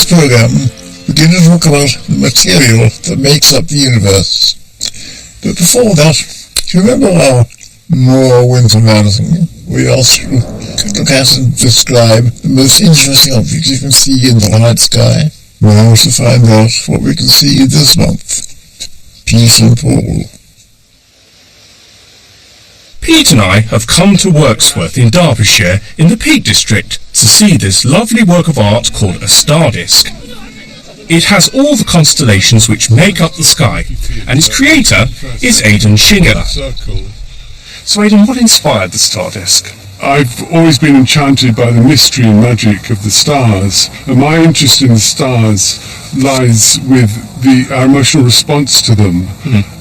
this program, we're going to talk about the material that makes up the universe. But before that, do you remember our Moore Winter Marathon? We also look at and describe the most interesting objects you can see in the night sky. Well, to find out what we can see this month. Pete and Paul. Pete and I have come to Wirksworth in Derbyshire in the Peak District to see this lovely work of art called a star disk. It has all the constellations which make up the sky, and its creator is Aidan Shinger. So Aidan, what inspired the star disk? I've always been enchanted by the mystery and magic of the stars, and my interest in the stars lies with our emotional response to them.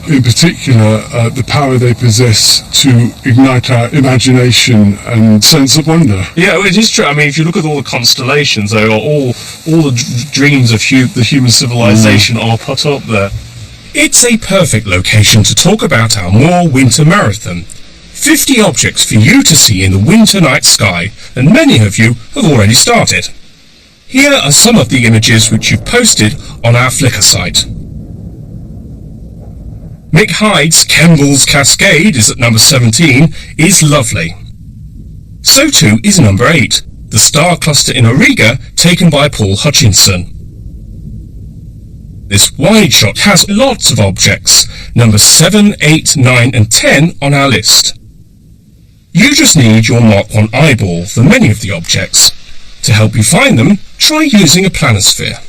In particular, the power they possess to ignite our imagination and sense of wonder. Yeah, it is true. I mean, if you look at all the constellations, they are all the dreams of the human civilization are put up there. It's a perfect location to talk about our Moore Winter Marathon. 50 objects for you to see in the winter night sky, and many of you have already started. Here are some of the images which you've posted on our Flickr site. Mick Hyde's Kemble's Cascade is at number 17, is lovely. So too is number 8, the star cluster in Auriga, taken by Paul Hutchinson. This wide shot has lots of objects, numbers 7, 8, 9 and 10 on our list. You just need your Mark 1 eyeball for many of the objects. To help you find them, try using a planisphere.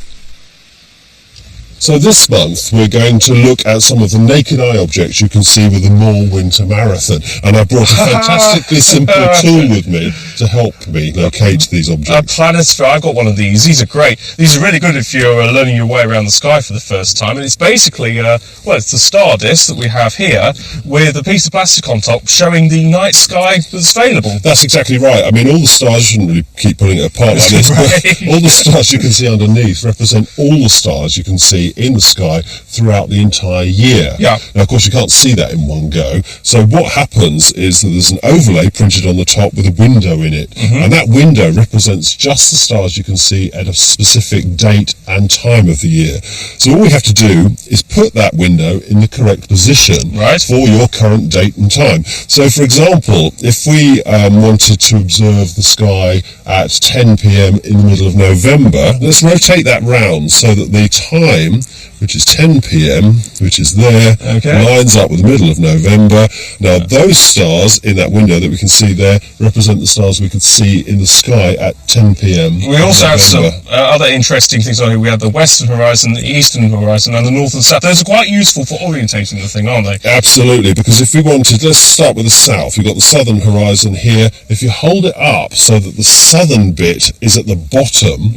So this month we're going to look at some of the naked eye objects you can see with the Moore Winter Marathon, and I brought a fantastically simple tool with me to help me locate these objects. A planisphere, I've got one of these. These are great. These are really good if you're learning your way around the sky for the first time, and it's basically, it's the star disk that we have here with a piece of plastic on top showing the night sky that's available. That's exactly right. I mean, all the stars, you shouldn't really keep pulling it apart like this, but all the stars you can see underneath represent all the stars you can see in the sky throughout the entire year. Yeah. Now, of course, you can't see that in one go. So what happens is that there's an overlay printed on the top with a window in it. And that window represents just the stars you can see at a specific date and time of the year. So all we have to do is put that window in the correct position for your current date and time. So, for example, if we wanted to observe the sky at 10 p.m. in the middle of November, let's rotate that round so that the time, which is 10 p.m, which is there, lines up with the middle of November. Now, those stars in that window that we can see there represent the stars we could see in the sky at 10 p.m. We also have some other interesting things on here. We have the western horizon, the eastern horizon, and the north and south. Those are quite useful for orientating the thing, aren't they? Absolutely, because if we wanted, let's start with the south. We've got the southern horizon here. If you hold it up so that the southern bit is at the bottom,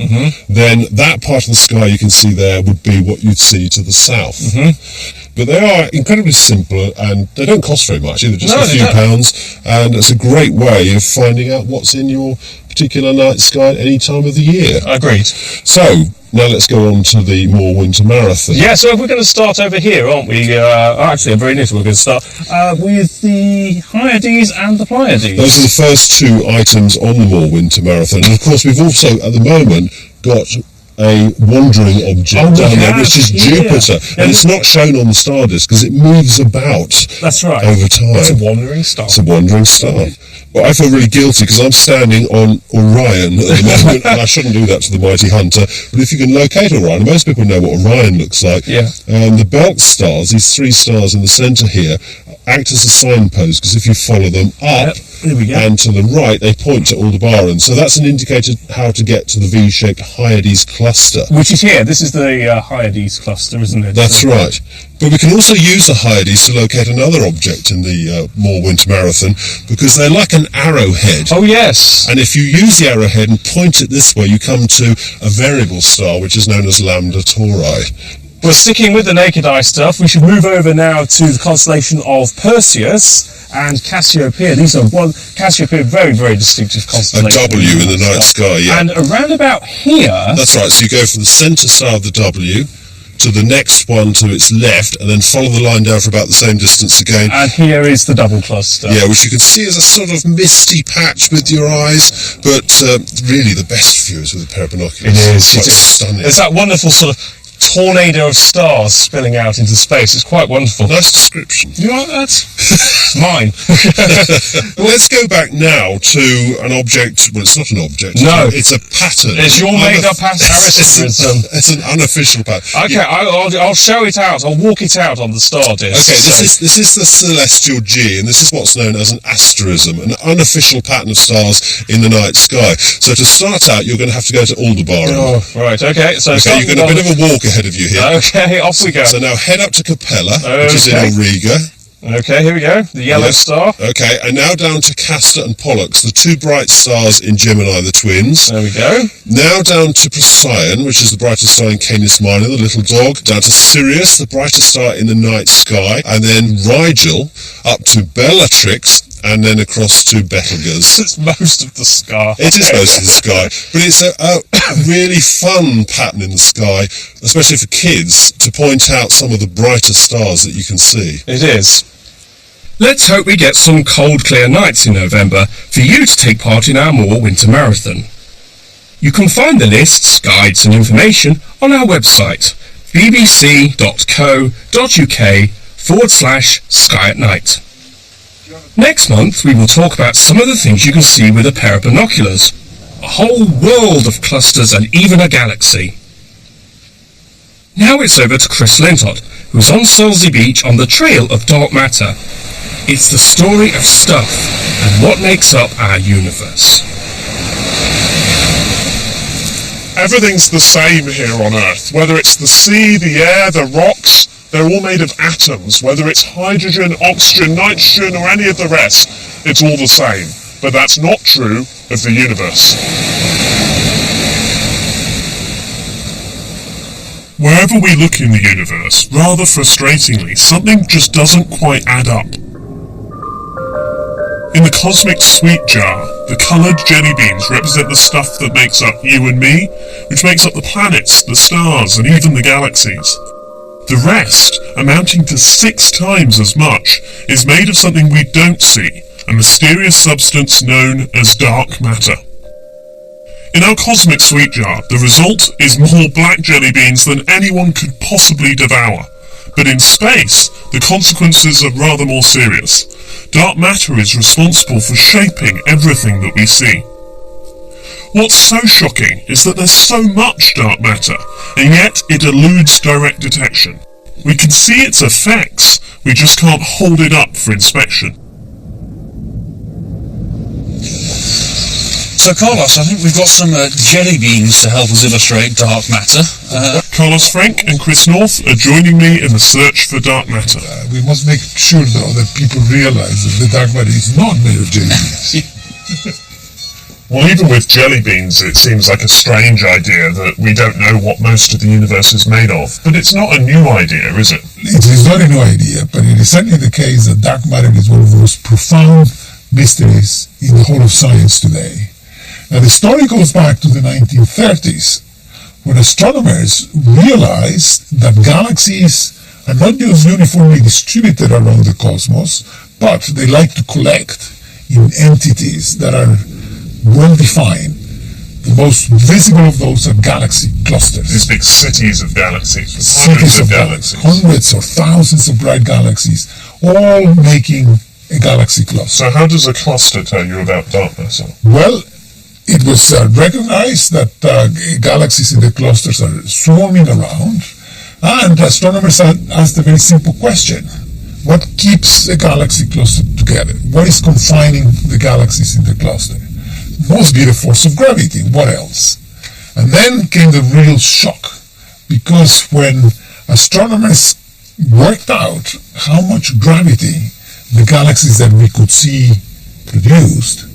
then that part of the sky you can see there would be what you'd see to the south. But they are incredibly simple, and they don't cost very much either, just a few pounds, and it's a great way of finding out what's in your particular night sky at any time of the year. Agreed. So now let's go on to the Moore Winter Marathon. Yeah, so we're going to start over here, aren't we? Actually, I'm very near to we're going to start with the Hyades and the Pleiades. Those are the first two items on the Moore Winter Marathon, and of course we've also at the moment got a wandering object down there, which is Jupiter, and it's not shown on the star disk because it moves about. That's right. Over time. It's a wandering star. It's a wandering star. Well, I feel really guilty because I'm standing on Orion at the moment, and I shouldn't do that to the mighty hunter. But if you can locate Orion, most people know what Orion looks like. Yeah. And the belt stars, these three stars in the centre here, act as a signpost because if you follow them up and to the right, they point to Aldebaran. So that's an indicator how to get to the V-shaped Hyades cluster. Which is here. This is the Hyades cluster, isn't it? That's right. But we can also use the Hyades to locate another object in the Moore Winter Marathon because they're like an arrowhead. Oh, yes. And if you use the arrowhead and point it this way, you come to a variable star, which is known as Lambda Tauri. Well, sticking with the naked eye stuff, we should move over now to the constellation of Perseus and Cassiopeia. These are Cassiopeia, very, very distinctive constellation. A W in the night sky, yeah. And around about here... That's right, so you go from the centre star of the W, to the next one to its left, and then follow the line down for about the same distance again. And here is the double cluster. Yeah, which you can see as a sort of misty patch with your eyes, but really the best view is with a pair of binoculars. It is. It's stunning. There's that wonderful sort of tornado of stars spilling out into space. It's quite wonderful. Nice description. You like that? It's mine. Well, let's go back now to an object. Well, it's not an object. No. It's a pattern. It's your made-up asterism. It's an unofficial pattern. Okay, I'll show it out. I'll walk it out on the star disk. Okay, this is the celestial G, and this is what's known as an asterism, an unofficial pattern of stars in the night sky. So to start out, you're going to have to go to Aldebaran. Oh, right, okay. So Okay, you've got a bit of a walk ahead of you here. Okay, off we go. So now head up to Capella, which is in Auriga. Okay, here we go. The yellow star. Okay, and now down to Castor and Pollux, the two bright stars in Gemini, the twins. There we go. Now down to Procyon, which is the brightest star in Canis Minor, the little dog. Down to Sirius, the brightest star in the night sky. And then Rigel, up to Bellatrix, and then across to Betelgeuse. It's most of the sky. It is most of the sky, but it's a really fun pattern in the sky, especially for kids, to point out some of the brighter stars that you can see. It is. Let's hope we get some cold, clear nights in November for you to take part in our Moor Winter Marathon. You can find the lists, guides and information on our website, bbc.co.uk/Sky at Night. Next month we will talk about some of the things you can see with a pair of binoculars. A whole world of clusters and even a galaxy. Now it's over to Chris Lintott, who's on Solsey Beach on the trail of dark matter. It's the story of stuff and what makes up our universe. Everything's the same here on Earth, whether it's the sea, the air, the rocks. They're all made of atoms, whether it's hydrogen, oxygen, nitrogen, or any of the rest. It's all the same. But that's not true of the universe. Wherever we look in the universe, rather frustratingly, something just doesn't quite add up. In the cosmic sweet jar, the coloured jelly beans represent the stuff that makes up you and me, which makes up the planets, the stars, and even the galaxies. The rest, amounting to 6 times as much, is made of something we don't see, a mysterious substance known as dark matter. In our cosmic sweet jar, the result is more black jelly beans than anyone could possibly devour. But in space, the consequences are rather more serious. Dark matter is responsible for shaping everything that we see. What's so shocking is that there's so much dark matter, and yet it eludes direct detection. We can see its effects, we just can't hold it up for inspection. So Carlos, I think we've got some jelly beans to help us illustrate dark matter. Carlos Frank and Chris North are joining me in the search for dark matter. We must make sure, though, that people realize that the dark matter is not made of jelly beans. Well, even with jelly beans, it seems like a strange idea that we don't know what most of the universe is made of. But it's not a new idea, is it? It is not a new idea, but it is certainly the case that dark matter is one of the most profound mysteries in the whole of science today. Now, the story goes back to the 1930s, when astronomers realized that galaxies are not just uniformly distributed around the cosmos, but they like to collect in entities that are well-defined. The most visible of those are galaxy clusters. These big cities of galaxies, with Cities of galaxies. Hundreds or thousands of bright galaxies, all making a galaxy cluster. So how does a cluster tell you about dark matter? Well, it was recognized that galaxies in the clusters are swarming around, and astronomers asked a very simple question. What keeps a galaxy cluster together? What is confining the galaxies in the cluster? Must be the force of gravity. What else? And then came the real shock, because when astronomers worked out how much gravity the galaxies that we could see produced,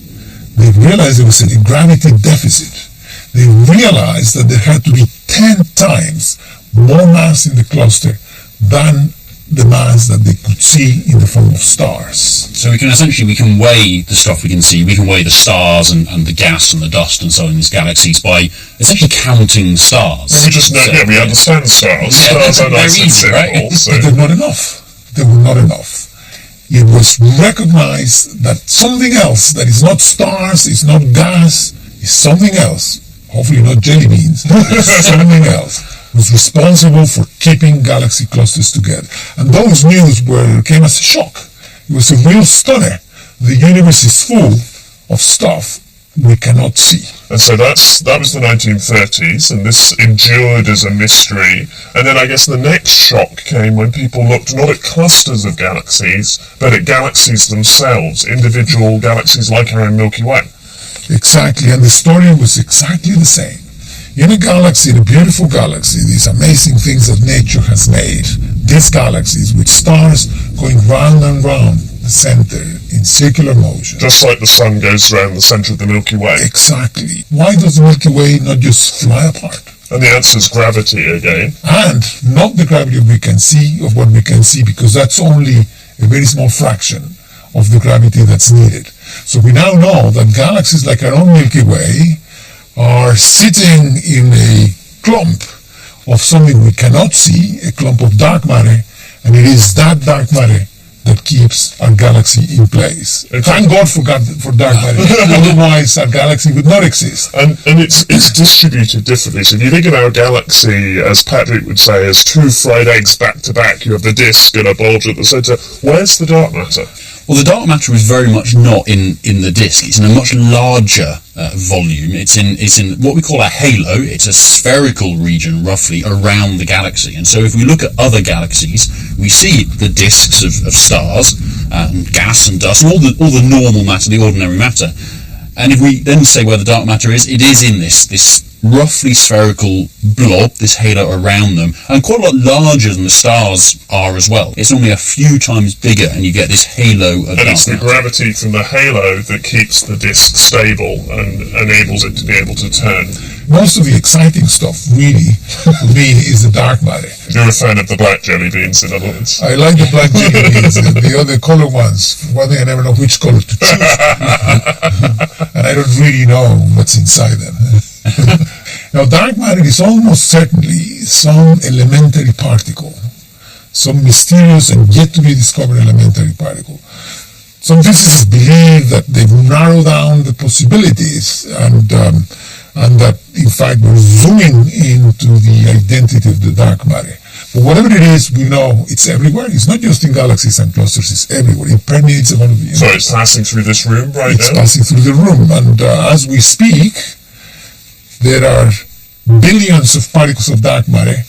they realized there was a gravity deficit. They realized that there had to be 10 times more mass in the cluster than the mass that they could see in the form of stars. So we can weigh the stuff we can see. We can weigh the stars and the gas and the dust and so on in these galaxies by essentially counting stars. We just know, we understand stars. Stars are nice and simple. Right? So. But they're not enough. They were not enough. It was recognized that something else, that is not stars, is not gas, is something else, hopefully not jelly beans, something else, was responsible for keeping galaxy clusters together. And those news came as a shock. It was a real stunner. The universe is full of stuff we cannot see. And so that was the 1930s, and this endured as a mystery. And then I guess the next shock came when people looked not at clusters of galaxies, but at galaxies themselves, individual galaxies like our own Milky Way. Exactly, and the story was exactly the same. In a galaxy, a beautiful galaxy, these amazing things that nature has made, these galaxies with stars going round and round the center in circular motion. Just like the sun goes around the center of the Milky Way. Exactly. Why does the Milky Way not just fly apart? And the answer is gravity again. And not the gravity of what we can see, because that's only a very small fraction of the gravity that's needed. So we now know that galaxies like our own Milky Way are sitting in a clump of something we cannot see, a clump of dark matter, and it is that dark matter that keeps our galaxy in place. Thank God for dark matter. Otherwise, our galaxy would not exist. And it's distributed differently. So if you think of our galaxy, as Patrick would say, as two fried eggs back to back, you have the disk and a bulge at the center. Where's the dark matter? Well, the dark matter is very much not in the disk. It's in a much larger volume. It's in what we call a halo. It's a spherical region, roughly, around the galaxy. And so if we look at other galaxies, we see the disks of stars, and gas and dust, all the normal matter, the ordinary matter. And if we then say where the dark matter is, it is in this roughly spherical blob, this halo around them, and quite a lot larger than the stars are as well. It's only a few times bigger, and you get this halo of dark matter. And it's the gravity from the halo that keeps the disk stable and enables it to be able to turn. Most of the exciting stuff, really, for me, is the dark matter. You're a fan of the black jelly beans, in other words. I like the black jelly beans, and the other color ones. For one thing, I never know which color to choose. And I don't really know what's inside them. Now, dark matter is almost certainly some elementary particle, some mysterious and yet to be discovered elementary particle. Some physicists believe that they've narrowed down the possibilities and that, in fact, we're zooming into the identity of the dark matter. But whatever it is, we know it's everywhere. It's not just in galaxies and clusters, it's everywhere. It permeates one of the... So it's passing through this room right now? It's passing through the room. And as we speak, there are billions of particles of dark matter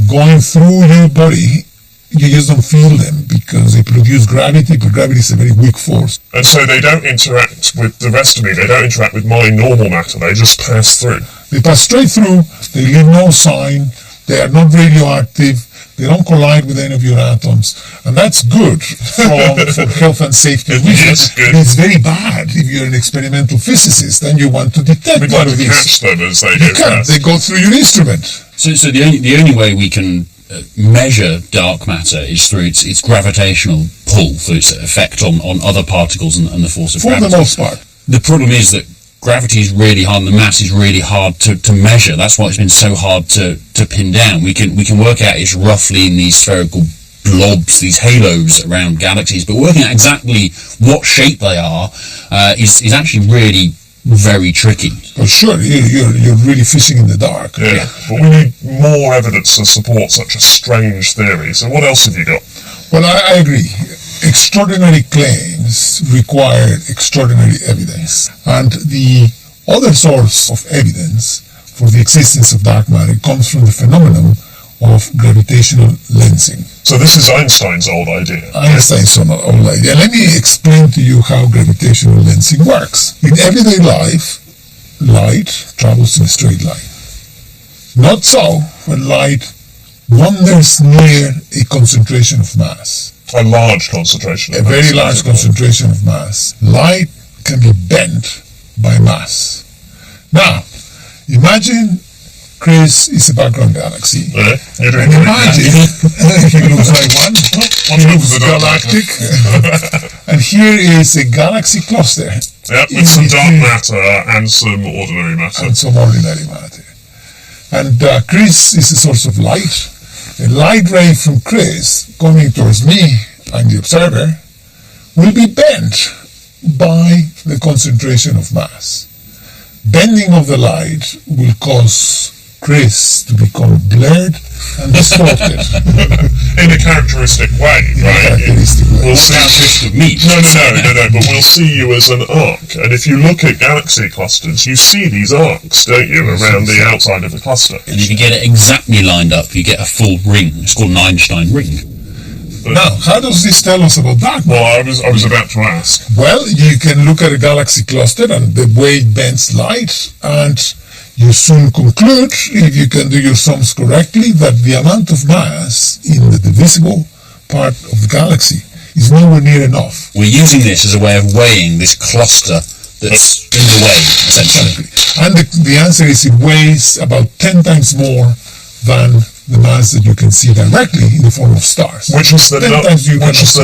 going through your body. You just don't feel them because they produce gravity, but gravity is a very weak force. And so they don't interact with the rest of me. They don't interact with my normal matter. They just pass through. They pass straight through. They leave no sign. They are not radioactive. They don't collide with any of your atoms. And that's good for health and safety reasons. It's very bad if you're an experimental physicist and you want to detect one of these. Catch them as they You can't. They go through your instrument. So the only way we can measure dark matter is through its gravitational pull, through its effect on other particles and the force of gravity. For the most part. The problem is that gravity is really hard, and the mass is really hard to measure. That's why it's been so hard to pin down. We can work out it's roughly in these spherical blobs, these halos around galaxies, but working out exactly what shape they are is actually really very tricky. Well, sure, you're really fishing in the dark. Yeah, but we need more evidence to support such a strange theory. So what else have you got? Well, I agree. Extraordinary claims require extraordinary evidence. And the other source of evidence for the existence of dark matter comes from the phenomenon of gravitational lensing. So this is Einstein's old idea. Einstein's old idea. Let me explain to you how gravitational lensing works. In everyday life, light travels in a straight line. Not so when light wanders near a concentration of mass. A large concentration of mass. A very large concentration of mass. Light can be bent by mass. Now, imagine Chris is a background galaxy. Yeah, and imagine he looks like one. It looks galactic. And here is a galaxy cluster. Yep, with some dark matter and some ordinary matter. And some ordinary matter. And Chris is a source of light. A light ray from Chris coming towards me and the observer will be bent by the concentration of mass. Bending of the light will cause Chris to become blurred and distorted. In a characteristic way, right? We'll see me. No, but we'll see you as an arc. And if you look at galaxy clusters, you see these arcs, don't you, around the outside of the cluster. And if you get it exactly lined up, you get a full ring. It's called an Einstein ring. Now, how does this tell us about dark matter? Well, I was about to ask. Well, you can look at a galaxy cluster and the way it bends light, and you soon conclude, if you can do your sums correctly, that the amount of mass in the divisible part of the galaxy is nowhere near enough. We're using this as a way of weighing this cluster that's in the way, essentially. And the answer is it weighs about 10 times more than the mass that you can see directly in the form of stars. Which is the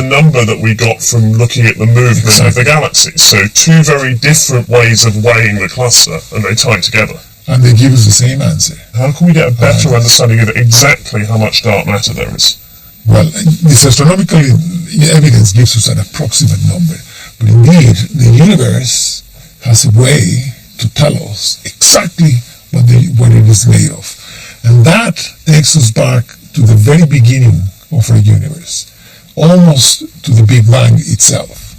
number that we got from looking at the movement of the galaxy. So two very different ways of weighing the cluster, and they tie together. And they give us the same answer. How can we get a better understanding of exactly how much dark matter there is? Well, this astronomical evidence gives us an approximate number. But indeed, the universe has a way to tell us exactly what it is made of. And that takes us back to the very beginning of our universe, almost to the Big Bang itself.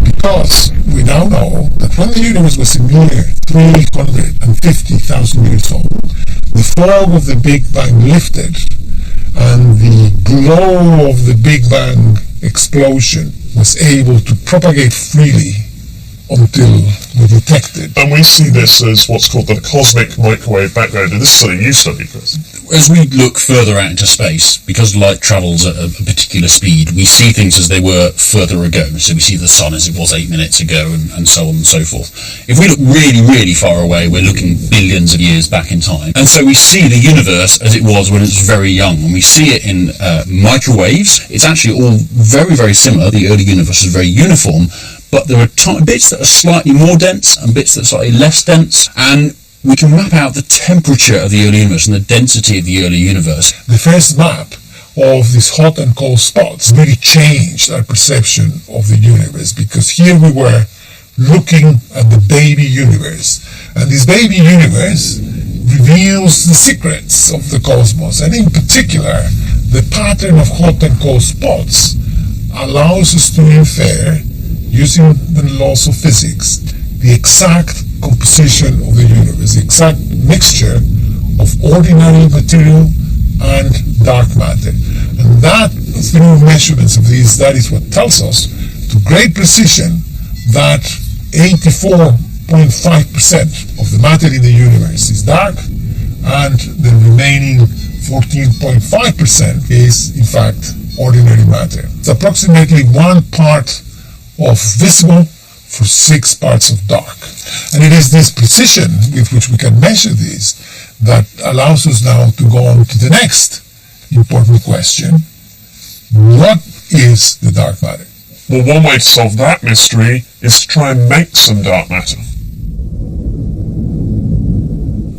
Because we now know that when the universe was a mere 350,000 years old, the fog of the Big Bang lifted, and the glow of the Big Bang explosion was able to propagate freely until we detected. And we see this as what's called the cosmic microwave background, and this is something you study, Chris. As we look further out into space, because light travels at a particular speed, we see things as they were further ago. So we see the sun as it was 8 minutes ago, and so on and so forth. If we look really, really far away, we're looking billions of years back in time. And so we see the universe as it was when it was very young. When we see it in microwaves, it's actually all very, very similar. The early universe is very uniform, but there are bits that are slightly more dense and bits that are slightly less dense, and we can map out the temperature of the early universe and the density of the early universe. The first map of these hot and cold spots really changed our perception of the universe, because here we were looking at the baby universe, and this baby universe reveals the secrets of the cosmos, and in particular the pattern of hot and cold spots allows us to infer, using the laws of physics, the exact composition of the universe, the exact mixture of ordinary material and dark matter. And that, through measurements of these, that is what tells us to great precision that 84.5% of the matter in the universe is dark, and the remaining 14.5% is, in fact, ordinary matter. It's approximately 1 part of visible for 6 parts of dark. And it is this precision with which we can measure these that allows us now to go on to the next important question. What is the dark matter? Well, one way to solve that mystery is to try and make some dark matter.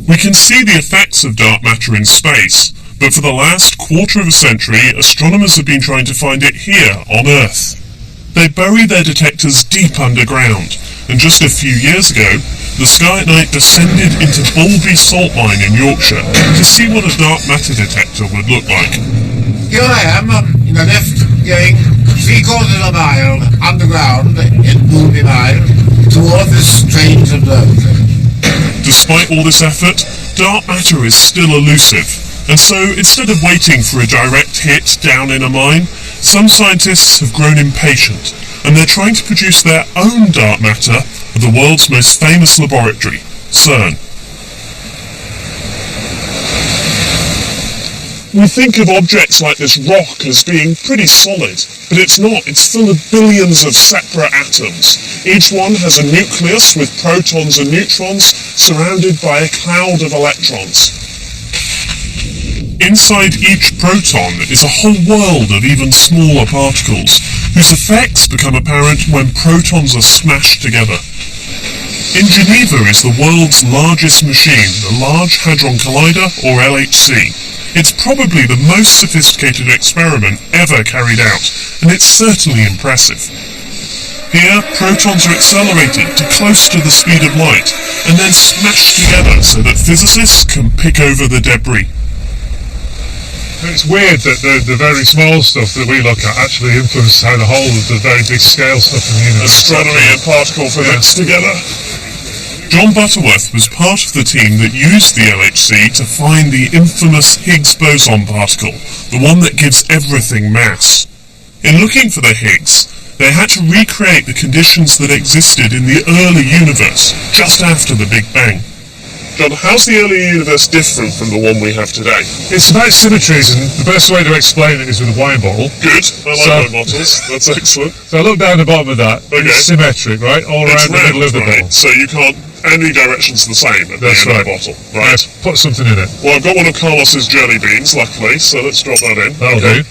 We can see the effects of dark matter in space, but for the last quarter of a century, astronomers have been trying to find it here on Earth. They bury their detectors deep underground, and just a few years ago, the Sky at Night descended into Bulby Salt Mine in Yorkshire to see what a dark matter detector would look like. Here I am in a lift going 3/4 of a mile underground in Bulby Mine toward this strange observatory. Despite all this effort, dark matter is still elusive, and so instead of waiting for a direct hit down in a mine, some scientists have grown impatient, and they're trying to produce their own dark matter at the world's most famous laboratory, CERN. We think of objects like this rock as being pretty solid, but it's not. It's full of billions of separate atoms. Each one has a nucleus with protons and neutrons surrounded by a cloud of electrons. Inside each proton is a whole world of even smaller particles, whose effects become apparent when protons are smashed together. In Geneva is the world's largest machine, the Large Hadron Collider, or LHC. It's probably the most sophisticated experiment ever carried out, and it's certainly impressive. Here, protons are accelerated to close to the speed of light, and then smashed together so that physicists can pick over the debris. It's weird that the very small stuff that we look at actually influences how the whole of the very big scale stuff in the universe. Astronomy and particle physics together. John Butterworth was part of the team that used the LHC to find the infamous Higgs boson particle, the one that gives everything mass. In looking for the Higgs, they had to recreate the conditions that existed in the early universe, just after the Big Bang. John, how's the early universe different from the one we have today? It's about symmetries, and the best way to explain it is with a wine bottle. Good, I like wine bottles, that's excellent. So look down the bottom of that, Okay. It's symmetric, right? All It's around the middle of the right? bottle. So you can't, any direction's the same at the That's end right. of the bottle, right? Yeah, put something in it. Well, I've got one of Carlos's jelly beans, luckily, so let's drop that in. That'll do.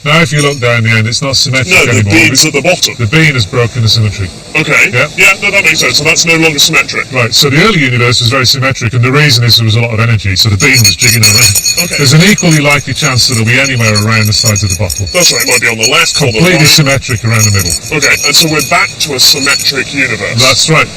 Now if you look down the end, it's not symmetric No, the anymore. bean's at the bottom. The bean has broken the symmetry. Okay, Yeah. no, that makes sense, so that's no longer symmetric. Right, so the early universe was very symmetric, and the reason is there was a lot of energy, so the bean was jigging around. Okay. There's an equally likely chance that it'll be anywhere around the sides of the bottle. That's right, it might be on the left or the Completely right. symmetric around the middle. Okay, and so we're back to a symmetric universe. That's right.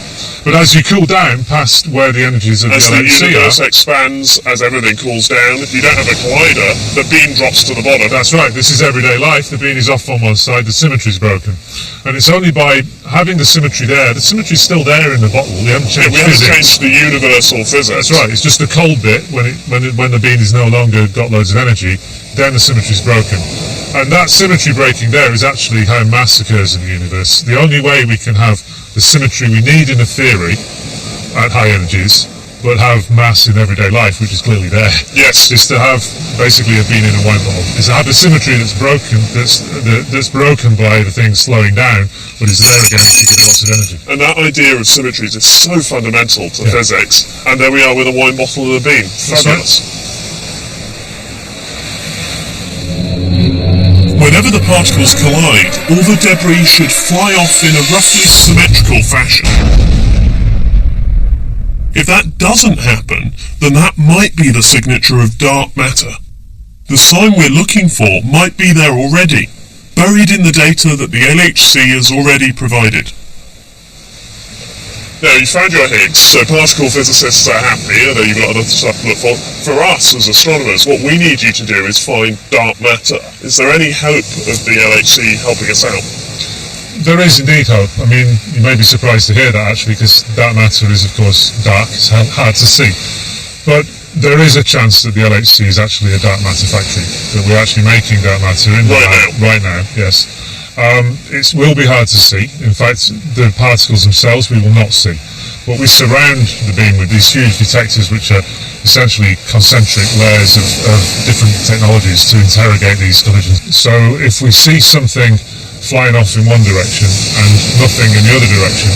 But as you cool down past where the energies of As the the LHC universe are, expands, as everything cools down, if you don't have a collider, the beam drops to the bottom. that's right, this is everyday life, the bean is off on one side, the symmetry's broken. And it's only by having the symmetry there, the symmetry's still there in the bottle, we haven't changed we haven't physics. changed the universal physics. That's right, it's just the cold bit, when the bean is no longer got loads of energy, then the symmetry's broken. And that symmetry breaking there is actually how mass occurs in the universe. The only way we can have the symmetry we need in a theory at high energies, but have mass in everyday life, which is clearly there, Yes. is to have basically a bean in a wine bottle. Is to have a symmetry that's broken, that's broken by the thing slowing down, but is there again if you give it lots of energy. And that idea of symmetries is so fundamental to physics, and there we are with a wine bottle and a beam. Fabulous. Whenever the particles collide, all the debris should fly off in a roughly symmetrical fashion. If that doesn't happen, then that might be the signature of dark matter. The sign we're looking for might be there already, buried in the data that the LHC has already provided. Now, you found your Higgs, so particle physicists are happy, although you've got other stuff to look for. For us, as astronomers, what we need you to do is find dark matter. Is there any hope of the LHC helping us out? There is indeed hope. I mean, you may be surprised to hear that actually, because dark matter is of course dark, it's hard to see. But there is a chance that the LHC is actually a dark matter factory, that we're actually making dark matter in the lab right now, yes. It will be hard to see. In fact, the particles themselves we will not see. But we surround the beam with these huge detectors which are essentially concentric layers of different technologies to interrogate these collisions. So if we see something flying off in one direction and nothing in the other direction,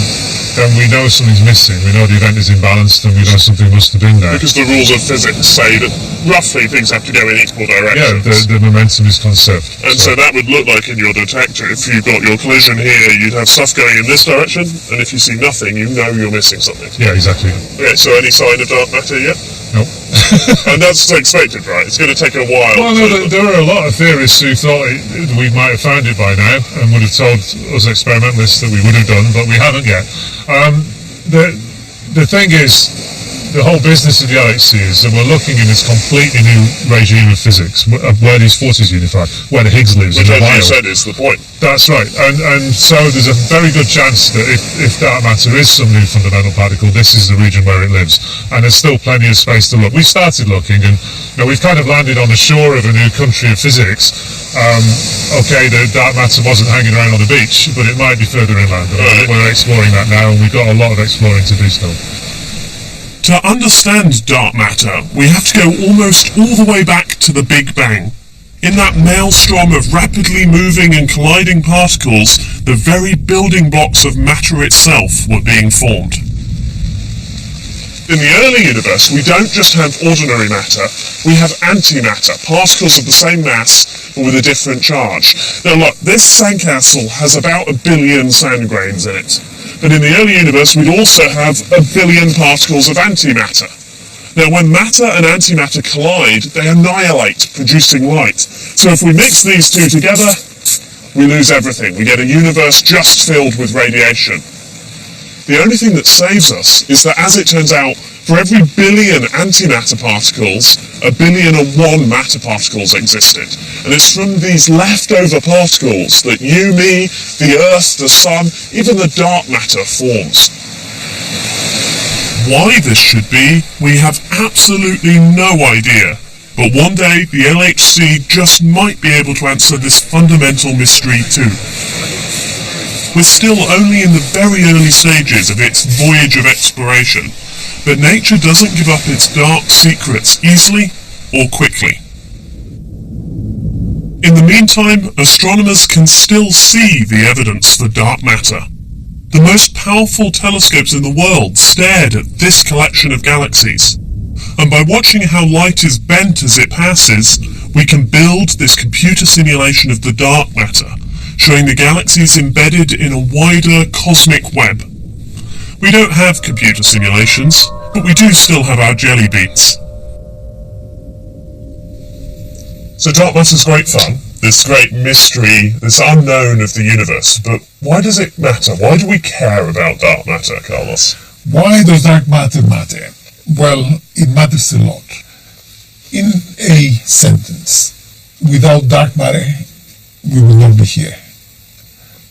then we know something's missing. We know the event is imbalanced and we know something must have been there. Because the rules of physics say that roughly things have to go in equal Yeah, directions. the momentum is conserved. And so that would look like in your detector, if you've got your collision here, you'd have stuff going in this direction, and if you see nothing, you know you're missing something. Yeah, exactly. Okay, so any sign of dark matter yet? Nope. And that's expected, right? It's going to take a while. Well, no, there are a lot of theorists who thought we might have found it by now and would have told us experimentalists that we would have done, but we haven't yet. The thing is, the whole business of the LHC is that we're looking in this completely new regime of physics, where these forces unify, where the Higgs lives Which, in the as you wild. said, is the point. That's right, and so there's a very good chance that if dark matter is some new fundamental particle, this is the region where it lives, and there's still plenty of space to look. We started looking, and we've kind of landed on the shore of a new country of physics. Okay, the dark matter wasn't hanging around on the beach, but it might be further inland. And we're exploring that now, and we've got a lot of exploring to do still. To understand dark matter, we have to go almost all the way back to the Big Bang. In that maelstrom of rapidly moving and colliding particles, the very building blocks of matter itself were being formed. In the early universe, we don't just have ordinary matter, we have antimatter, particles of the same mass but with a different charge. Now look, this sandcastle has about 1 billion sand grains in it. But in the early universe, we'd also have 1 billion particles of antimatter. Now when matter and antimatter collide, they annihilate, producing light. So if we mix these two together, we lose everything. We get a universe just filled with radiation. The only thing that saves us is that, as it turns out, for every 1 billion antimatter particles, 1 billion and 1 matter particles existed. And it's from these leftover particles that you, me, the Earth, the Sun, even the dark matter forms. Why this should be, we have absolutely no idea. But one day, the LHC just might be able to answer this fundamental mystery too. We're still only in the very early stages of its voyage of exploration, but nature doesn't give up its dark secrets easily or quickly. In the meantime, astronomers can still see the evidence for dark matter. The most powerful telescopes in the world stared at this collection of galaxies, and by watching how light is bent as it passes, we can build this computer simulation of the dark matter, showing the galaxies embedded in a wider cosmic web. We don't have computer simulations, but we do still have our jelly beans. So dark matter's great fun, this great mystery, this unknown of the universe, but why does it matter? Why do we care about dark matter, Carlos? Why does dark matter matter? Well, it matters a lot. In a sentence, without dark matter, we would not be here.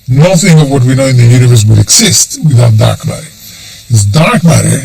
Nothing of what we know in the universe would exist without dark matter. Because dark matter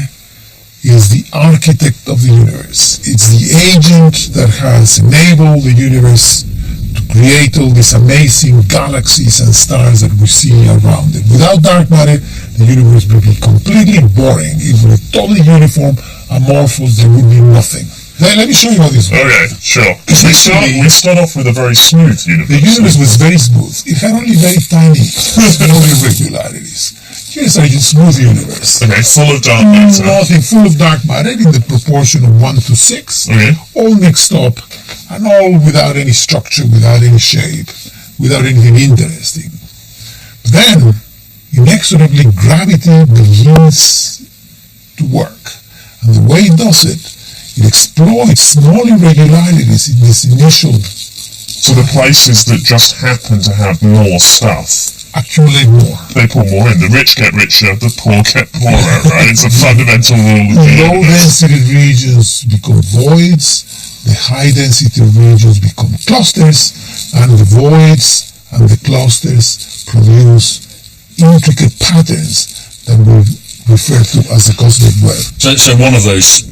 is the architect of the universe. It's the agent that has enabled the universe to create all these amazing galaxies and stars that we see around it. Without dark matter, the universe would be completely boring. It would be totally uniform, amorphous, there would be nothing. Then let me show you how this works. Okay, sure. We start off with a very smooth universe. The universe was very smooth. It had only very tiny small irregularities. Here's a smooth universe. Okay, full of dark matter. Nothing, full of dark matter in the proportion of 1 to 6. Okay. All mixed up, and all without any structure, without any shape, without anything interesting. But then, inexorably, gravity begins to work. And the way it does it, it exploits small irregularities in this initial... So the places that just happen to have more stuff accumulate more. They pour more in. The rich get richer, the poor get poorer, right? It's a fundamental rule of the universe. Low-density regions become voids, the high-density regions become clusters, and the voids and the clusters produce intricate patterns that we refer to as the cosmic web. So one of those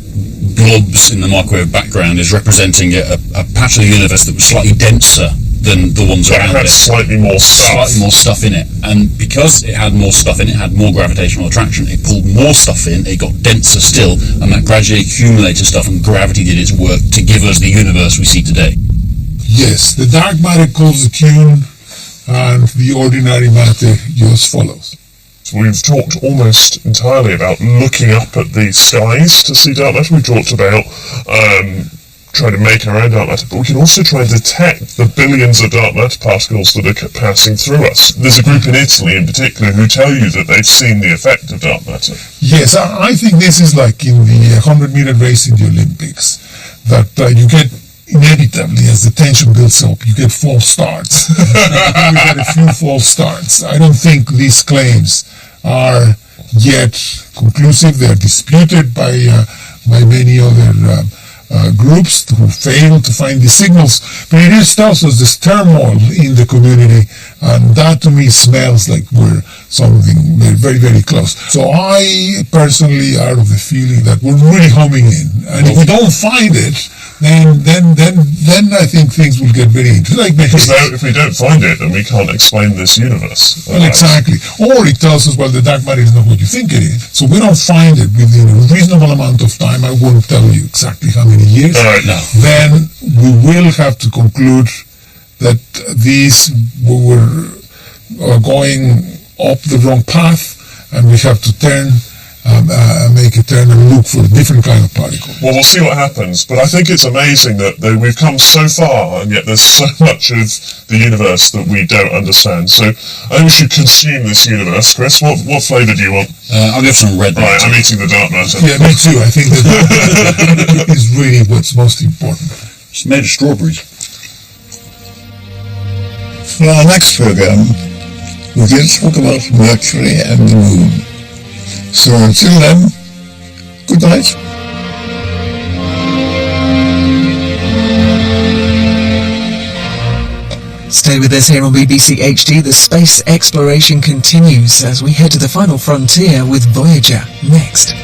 blobs in the microwave background is representing a patch of the universe that was slightly denser than the ones around it. Slightly more stuff. Slightly more stuff in it. And because it had more stuff in it, had more gravitational attraction, it pulled more stuff in, it got denser still, and that gradually accumulated stuff, and gravity did its work to give us the universe we see today. Yes, the dark matter calls the tune, and the ordinary matter just follows. So we've talked almost entirely about looking up at the skies to see dark matter. We've talked about trying to make our own dark matter, but we can also try and detect the billions of dark matter particles that are passing through us. There's a group in Italy in particular who tell you that they've seen the effect of dark matter. Yes, I think this is like in the 100-meter race in the Olympics, that you get inevitably, as the tension builds up, you get false starts. You get a few false starts. I don't think these claims are yet conclusive. They are disputed by many other groups who fail to find the signals, but it just tells us this turmoil in the community, and that to me smells like we're something very, very close. So I personally are of the feeling that we're really homing in, and if we don't find it, then I think things will get very interesting. Because if we don't find it, then we can't explain this universe. Well, exactly. Or it tells us, well, the dark matter is not what you think it is. So we don't find it within a reasonable amount of time. I won't tell you exactly how many years. Then we will have to conclude that we were going up the wrong path, and we have to turn make a turn and look for a different kind of particle. Well, we'll see what happens, but I think it's amazing that we've come so far, and yet there's so much of the universe that we don't understand. So I think we should consume this universe. Chris, what flavour do you want? I'll give some red. Right, I'm eating the dark matter. Yeah, me too. I think that is really what's most important. It's made of strawberries. For our next program, we're going to talk about Mercury and the Moon. So until then, good night. Stay with us here on BBC HD. The space exploration continues as we head to the final frontier with Voyager next.